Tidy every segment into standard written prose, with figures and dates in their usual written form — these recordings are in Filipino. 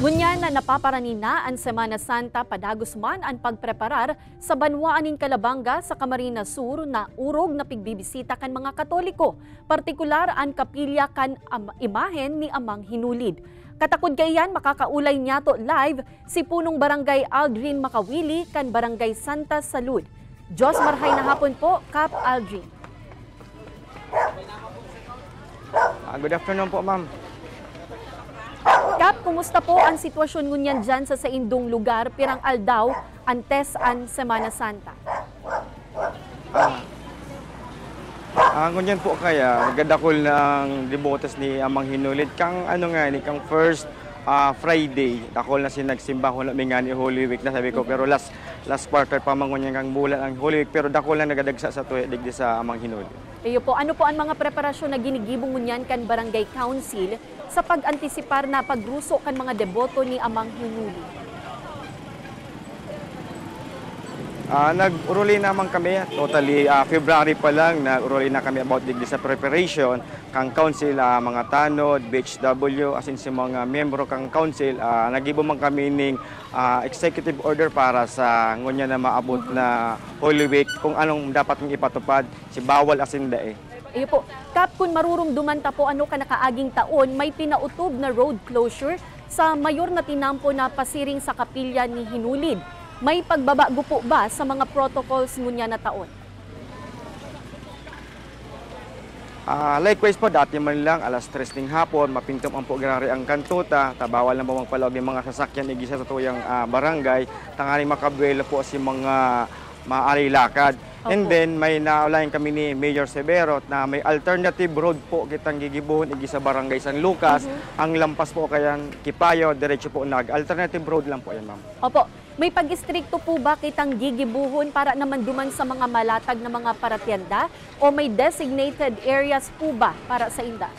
Ngunyan na napaparani na ang Semana Santa padagos man ang pagpreparar sa banwaaning Calabanga sa Camarines Sur na urog na pigbibisita kan mga Katoliko, partikular ang kapilya kan imahen ni Amang Hinulid. Katakod kayan makakaulay niya to live si punong Barangay Aldrin Makawili kan Barangay Santa Salud. Diyos marhay na hapon po, Kap Aldrin. Good afternoon po, ma'am. Kap, kumusta po ang sitwasyon ngunyan dyan sa indong lugar pirang aldaw antes an Semana Santa? Ngunyan po kaya, gadakol ng devotes ni Amang Hinulid kang kang first Friday, dakol na sinagsimba ko na ni Holy Week na sabi ko, pero last quarter pa mangunyan kang bulan ang Holy Week, pero dakol na nagadagsa sa tuwi digdi sa Amang Hinulid. Iyo po, ano po ang mga preparasyon na ginigibong ngunyan kan Barangay Council sa pag-antisipar na pagruso kan mga deboto ni Amang Hinulid? Nag-uruli naman kami, totally February pa lang, nag-uruli na kami about digdi sa preparation kang council, mga tanod, BHW, as in si mga membro kang council, nagibo man kami ng executive order para sa ngunya na maabot na Holy Week kung anong dapat ng ipatupad, si bawal asin dae. Iyo po, Kap, kung marurumduman ta po ano ka nakaaging taon, may pinautob na road closure sa mayor na tinampo na pasiring sa kapilya ni Hinulid. May pagbabago po ba sa mga protocols ngunya na taon? Likewise po, dati man lang, alas 3 ng hapon, mapintom ang po grari ang kantuta, tabawal na bawang palawag ng mga sasakyan igisa sa tuyang barangay, tangaling makabuelo po si mga maaari lakad. And then, may naulayan kami ni Mayor Severo na may alternative road po kitang gigibuhon igisa barangay San Lucas. Ang lampas po kayan Kipayo, diretso po alternative road lang po yan, ma'am. Opo. May pag-istrikto po ba kitang gigibuhon para naman duman sa mga malatag na mga paratienda o may designated areas po ba para sa inda?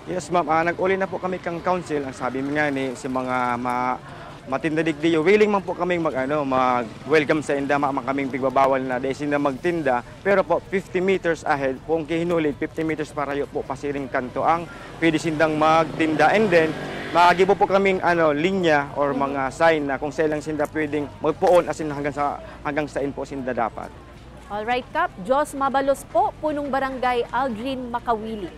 Yes, ma'am. Nag-uli na po kami kang council. Ang sabi nga ni si mga matindadigdiyo, willing man po kaming mag-welcome sa inda, kaming pigbabawal na dahil na magtinda. Pero po, 50 meters ahead, kung kihinulid, 50 meters parayo po pasiring kanto ang pwede sindang magtinda. And then, magibo po kaming linya or mga sign na kung sailang sinda pwedeng magpuon asin hanggang sain po sinda dapat. Alright, Kap. Diyos mabalos po, punong Barangay Aldrin Makawili.